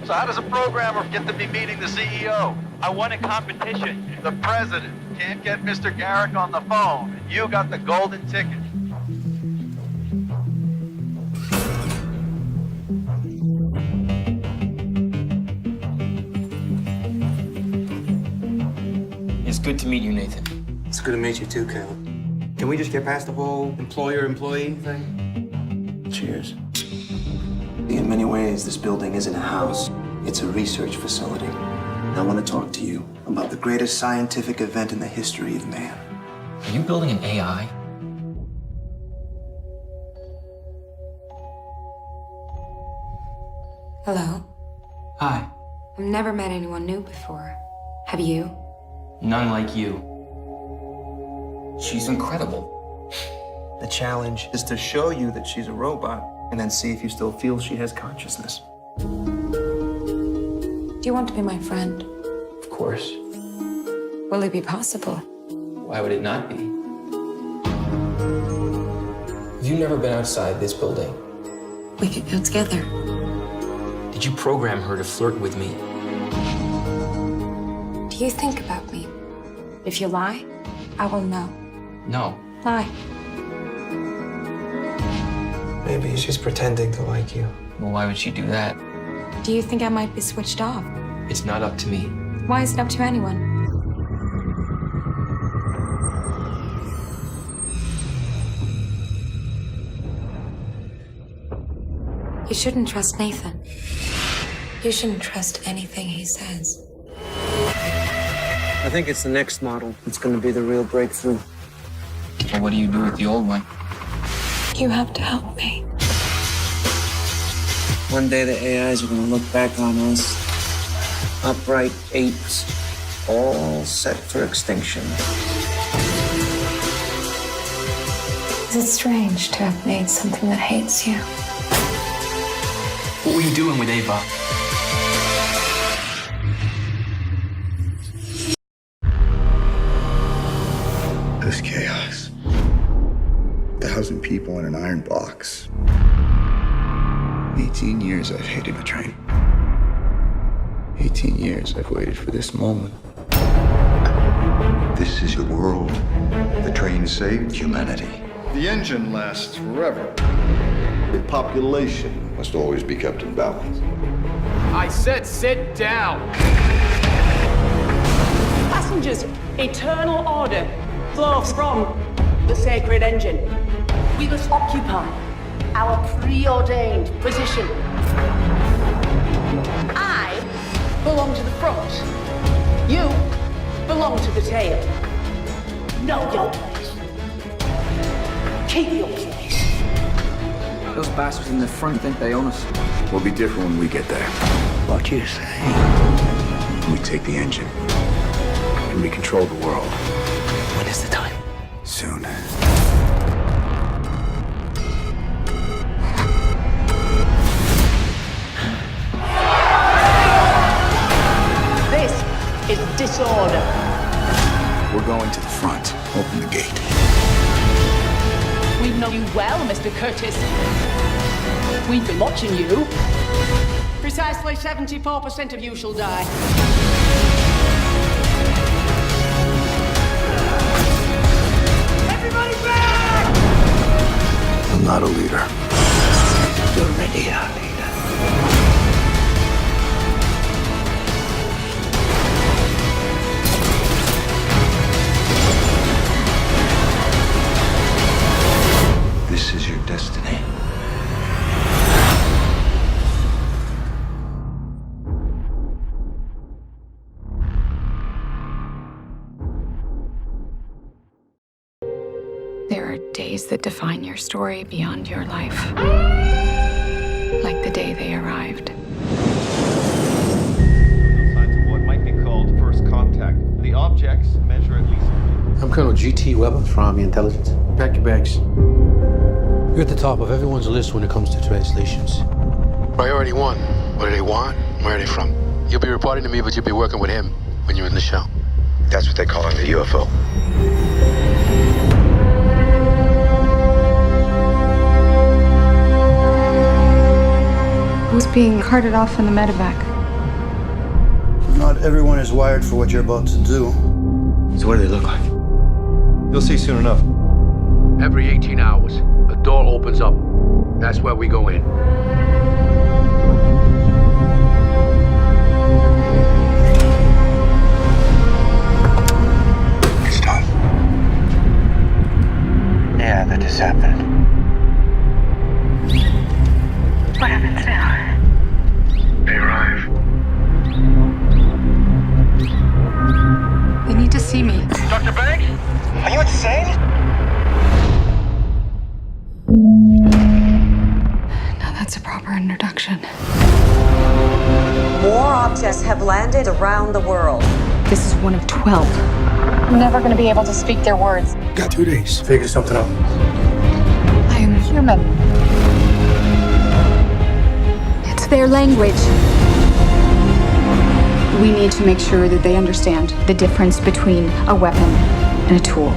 So how does a programmer get to be meeting the CEO? I won a competition. The president can't get Mr. Garrick on the phone. And you got the golden ticket. It's good to meet you, Nathan. It's good to meet you too, Caleb. Can we just get past the whole employer-employee thing? Cheers. In many ways, this building isn't a house. It's a research facility. I want to talk to you about the greatest scientific event in the history of man. Are you building an AI? Hello. Hi. I've never met anyone new before. Have you? None like you. She's incredible. The challenge is to show you that she's a robot and then see if you still feel she has consciousness. Do you want to be my friend? Of course. Will it be possible? Why would it not be? Have you never been outside this building? We could go together. Did you program her to flirt with me? Do you think about me? If you lie, I will know. No. Lie. Maybe she's pretending to like you. Well, why would she do that? Do you think I might be switched off? It's not up to me. Why is it up to anyone? You shouldn't trust Nathan. You shouldn't trust anything he says. I think it's the next model that's going to be the real breakthrough. Well, what do you do with the old one? You have to help me. One day the AIs are going to look back on us, upright apes, all set for extinction. Is it strange to have made something that hates you? What were you doing with Ava? This chaos. 1,000 people in an iron box. 18 years I've hated the train. 18 years I've waited for this moment. This is the world. The train saved humanity. The engine lasts forever. The population must always be kept in balance. I said sit down. Passengers, eternal order flows from the sacred engine. We must occupy our preordained position. I belong to the front. You belong to the tail. Know your place. Keep your place. Those bastards in the front think they own us. We'll be different when we get there. What do you say? We take the engine. And we control the world. When is the time? Soon. This is disorder. We're going to the front. Open the gate. We know you well, Mr. Curtis. We've been watching you. Precisely 74% of you shall die. Everybody back! I'm not a leader. You're already our leader. This is your destiny. There are days that define your story beyond your life. Like the day they arrived. Signs of what might be called first contact. The objects measure at least. I'm Colonel G.T. Weber from Army Intelligence. Pack your bags. You're at the top of everyone's list when it comes to translations. Priority 1. What do they want? Where are they from? You'll be reporting to me, but you'll be working with him when you're in the show. That's what they call him, the UFO. Who's being carted off in the medevac? Not everyone is wired for what you're about to do. So what do they look like? You'll see soon enough. Every 18 hours, a door opens up. That's where we go in. It's time. Yeah, that just happened. What happens now? They arrive. They need to see me. Dr. Banks? Are you insane? Now that's a proper introduction. More objects have landed around the world. This is one of 12. I'm never going to be able to speak their words. Got 2 days. Figure something out. I am human. It's their language. We need to make sure that they understand the difference between a weapon and a tool.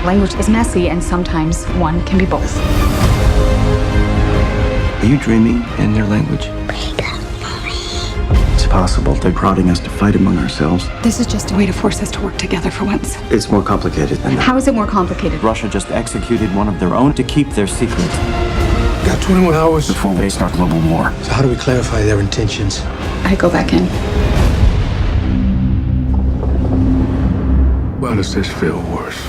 Language is messy, and sometimes one can be both. Are you dreaming in their language? It's possible they're prodding us to fight among ourselves. This is just a way to force us to work together for once. It's more complicated than that. How is it more complicated? Russia just executed one of their own to keep their secret. Got 21 hours Before they start global war. So how do we clarify their intentions? I go back in. Well, does this feel worse?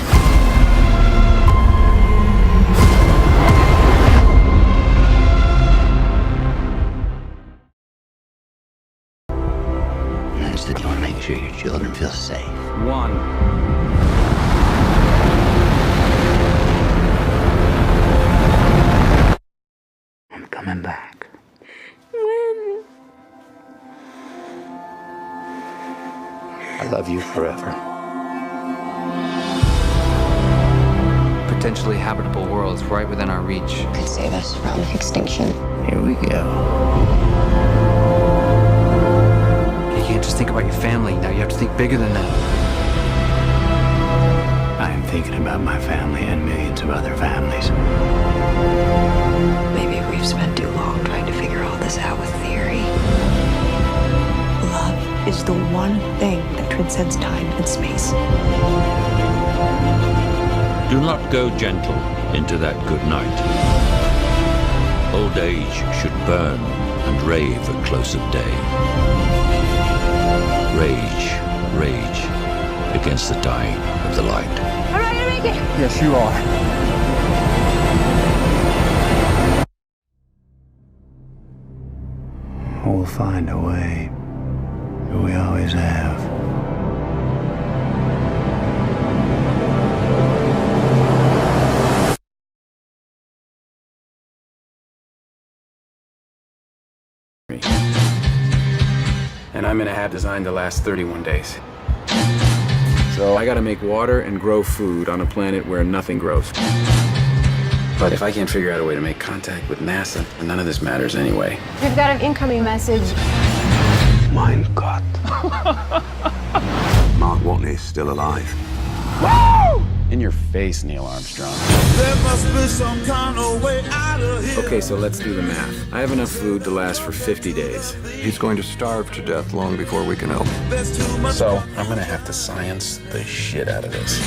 Understood. You want to make sure your children feel safe. One. I'm coming back. I love you forever. Potentially habitable worlds right within our reach. Could save us from extinction. Here we go. You can't just think about your family. Now you have to think bigger than that. I am thinking about my family and millions of other families. Maybe we've spent too long trying to figure all this out with theory. Love is the one thing that transcends time and space. Do not go gentle into that good night. Old age should burn and rave at close of day. Rage, rage against the dying of the light. All right, Enrique. Yes, you are. We'll find a way. We always have. And I'm in a hat designed to last 31 days. So I gotta make water and grow food on a planet where nothing grows. But if I can't figure out a way to make contact with NASA, then none of this matters anyway. We've got an incoming message. Mein Gott. Mark Watney's still alive. In your face, Neil Armstrong. There must be some kind of way out of here. Okay, so let's do the math. I have enough food to last for 50 days. He's going to starve to death long before we can help. So I'm gonna have to science the shit out of this.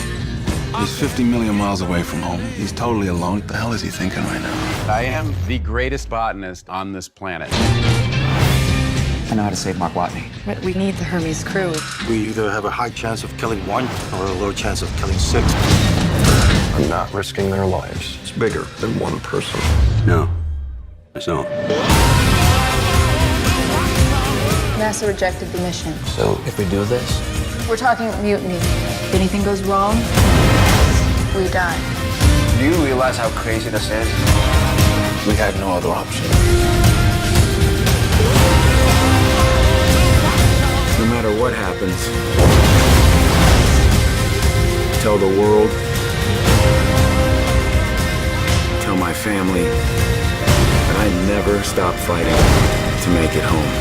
He's 50 million miles away from home. He's totally alone. What the hell is he thinking right now? I am the greatest botanist on this planet. I know how to save Mark Watney. But we need the Hermes crew. We either have a high chance of killing one or a low chance of killing 6. I'm not risking their lives. It's bigger than one person. No, it's not. NASA rejected the mission. So if we do this, We're talking mutiny. If anything goes wrong, we die. Do you realize how crazy this is? We had no other option. No matter what happens, tell the world, tell my family that I never stop fighting to make it home.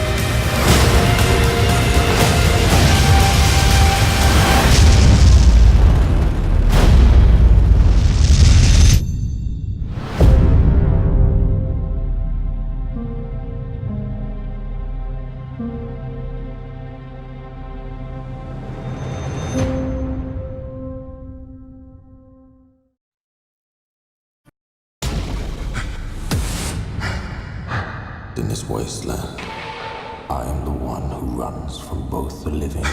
In this wasteland, I am the one who runs from both the living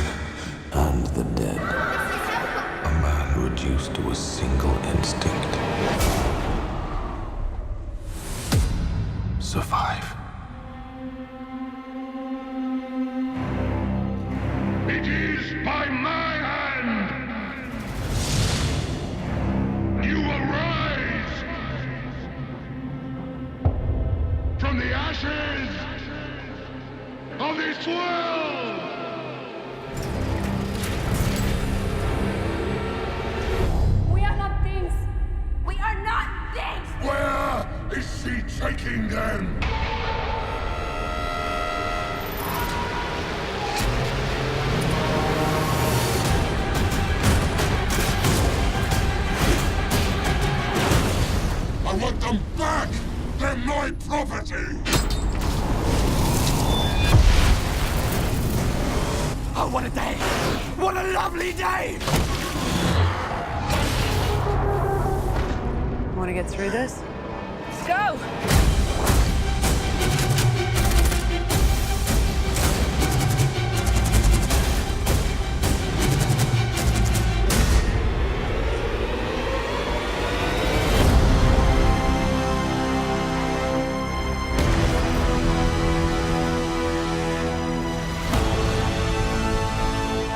and the dead. A man reduced to a single instinct. Survive. It is by my hand! You arise from the ashes of this world! We are not things! We are not things! Where is she taking them? I want them back! They're my property! Oh, what a day! What a lovely day! Want to get through this? Let's go!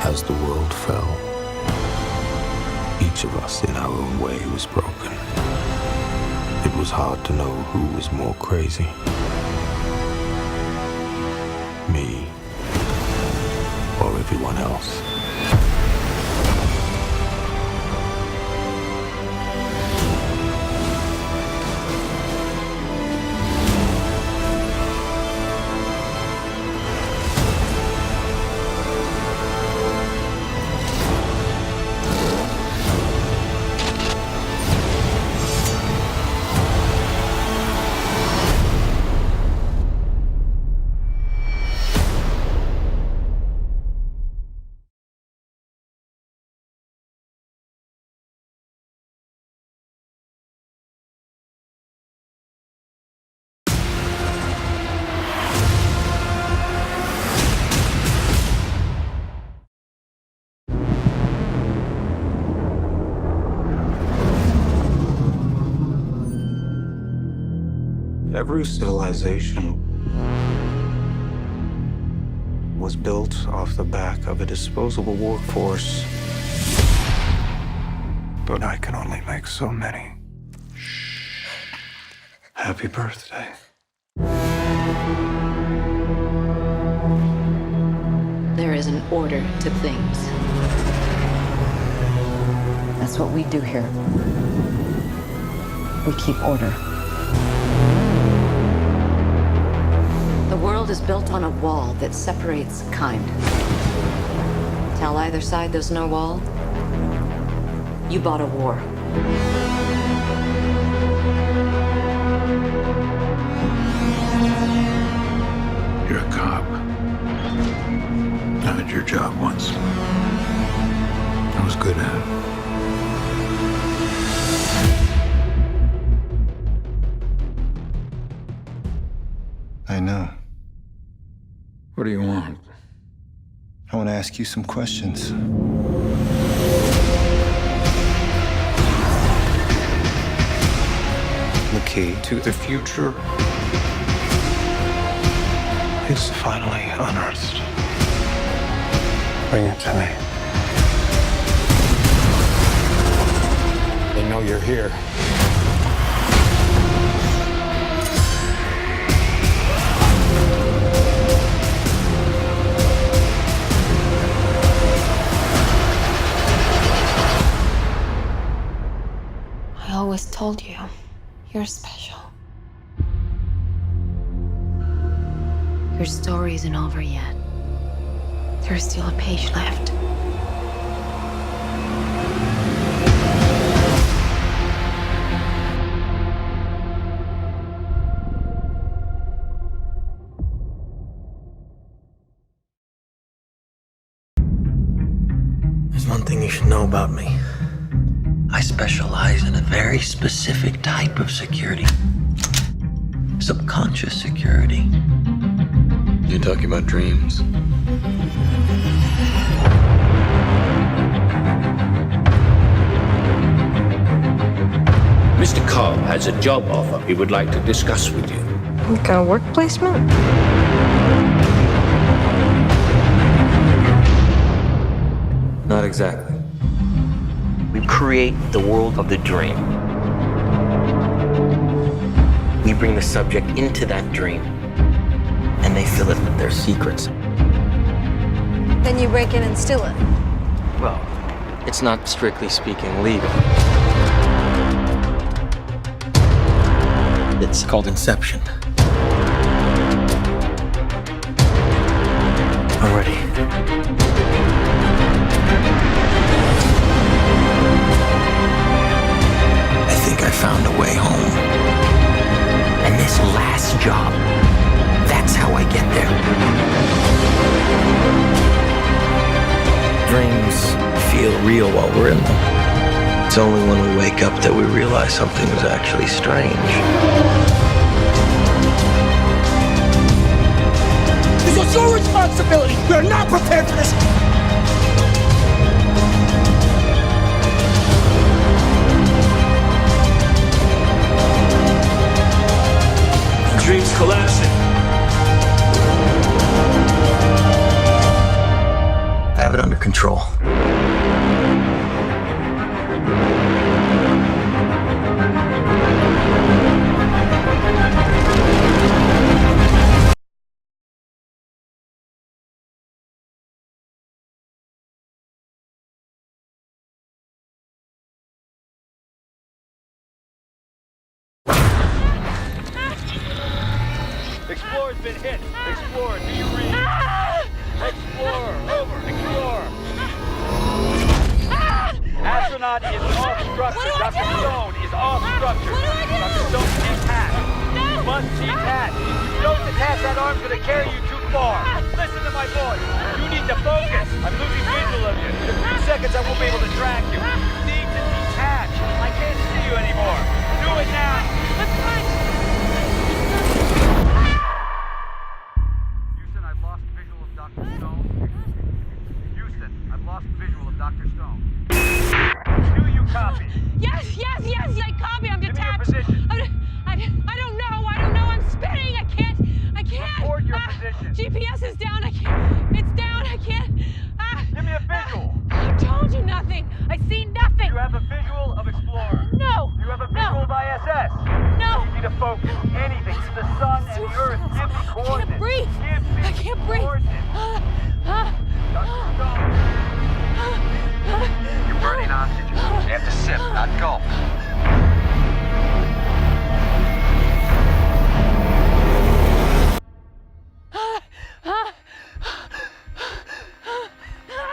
As the world fell, each of us in our own way was broken. It was hard to know who was more crazy. Me or everyone else. Every civilization was built off the back of a disposable workforce. But I can only make so many. Happy birthday. There is an order to things. That's what we do here. We keep order. The world is built on a wall that separates kind. Tell either side there's no wall, you bought a war. You're a cop. I did your job once. I was good at it. I know. What do you want? I want to ask you some questions. The key to the future is finally unearthed. Bring it to me. They know you're here. I always told you, you're special. Your story isn't over yet. There's still a page left. There's one thing you should know about me. I specialize in a very specific type of security. subconscious security. You're talking about dreams? Mr. Cobb has a job offer he would like to discuss with you. Like a work placement? Not exactly. We create the world of the dream. We bring the subject into that dream, and they fill it with their secrets. Then you break in and steal it. Well, it's not strictly speaking legal. It's called Inception. Already. I think I found a way home. And this last job, that's how I get there. Dreams feel real while we're in them. It's only when we wake up that we realize something was actually strange. This was your responsibility. We are not prepared for this. The dream's collapsing. I have it under control. Explorer's been hit. Explorer, do you read? Explorer, over. Explorer. Astronaut is off structure. Dr. Stone is off structure. Dr. Stone's intact. You must detach. If you don't detach, that arm's gonna carry you too far. Listen to my voice. You need to focus. I'm losing visual of you. In a few seconds, I won't be able to track you. You need to detach. I can't see you anymore. Do it now. Houston, I've lost visual of Dr. Stone. Houston, I've lost visual of Dr. Stone. Do you copy? Yes, I copy. I'm detached. Give me your position. I don't know. I'm spinning. I can't. Report your position. GPS is down. I can't. It's down. I can't. Give me a visual. I told you nothing. I see nothing. You have a visual of Explorer. No. You have a visual of ISS. No. You need to focus. Anything. The sun and the earth. Give me coordinates. I can't breathe. Give me I can't breathe. coordinates. Dr. Stone. You're burning oxygen. You have to sip, not gulp.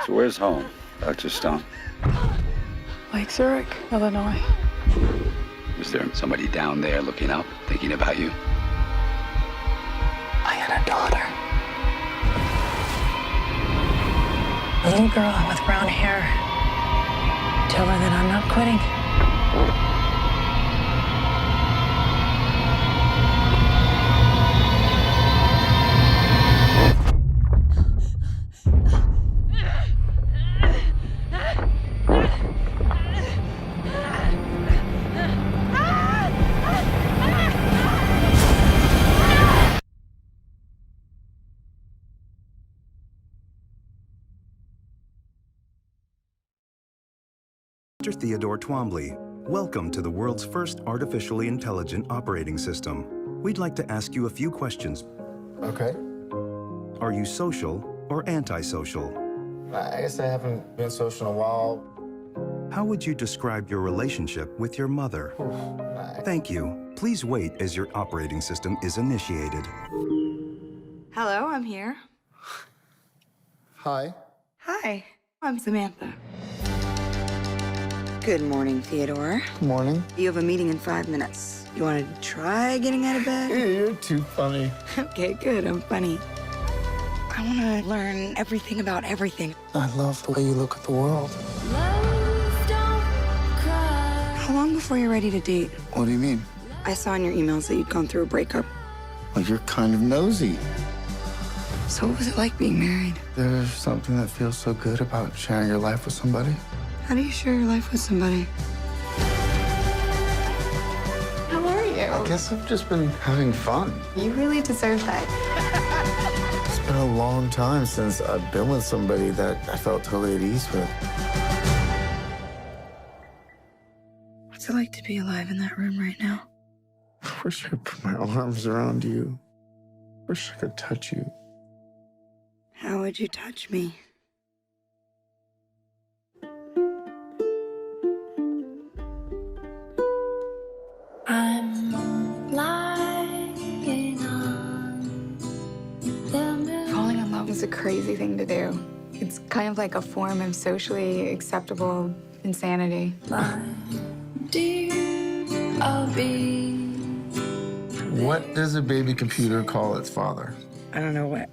So where's home, Dr. Stone? Like Zurich, Illinois. Was there somebody down there looking up, thinking about you? I had a daughter. A little girl with brown hair. Tell her that I'm not quitting. Mr. Theodore Twombly, welcome to the world's first artificially intelligent operating system. We'd like to ask you a few questions. Okay. Are you social or antisocial? I guess I haven't been social in a while. How would you describe your relationship with your mother? Thank you. Please wait as your operating system is initiated. Hello, I'm here. Hi. Hi, I'm Samantha. Good morning, Theodore. Morning. You have a meeting in 5 minutes. You want to try getting out of bed? You're too funny. Okay, good, I'm funny. I want to learn everything about everything. I love the way you look at the world. How long before you're ready to date? What do you mean? I saw in your emails that you'd gone through a breakup. Well, you're kind of nosy. So what was it like being married? There's something that feels so good about sharing your life with somebody. How do you share your life with somebody? How are you? I guess I've just been having fun. You really deserve that. It's been a long time since I've been with somebody that I felt totally at ease with. What's it like to be alive in that room right now? I wish I could put my arms around you. Wish I could touch you. How would you touch me? I'm lying on the moon. Falling in love is a crazy thing to do. It's kind of like a form of socially acceptable insanity. Dear, I'll be. What does a baby computer call its father? I don't know what.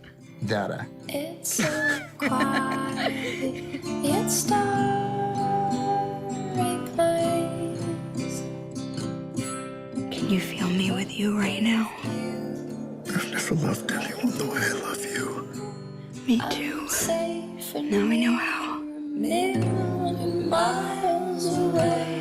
Data. It's so quiet, yet starry place. Can you feel me with you right now? I've never loved anyone the way I love you. Me too. Now we know how. Million miles away.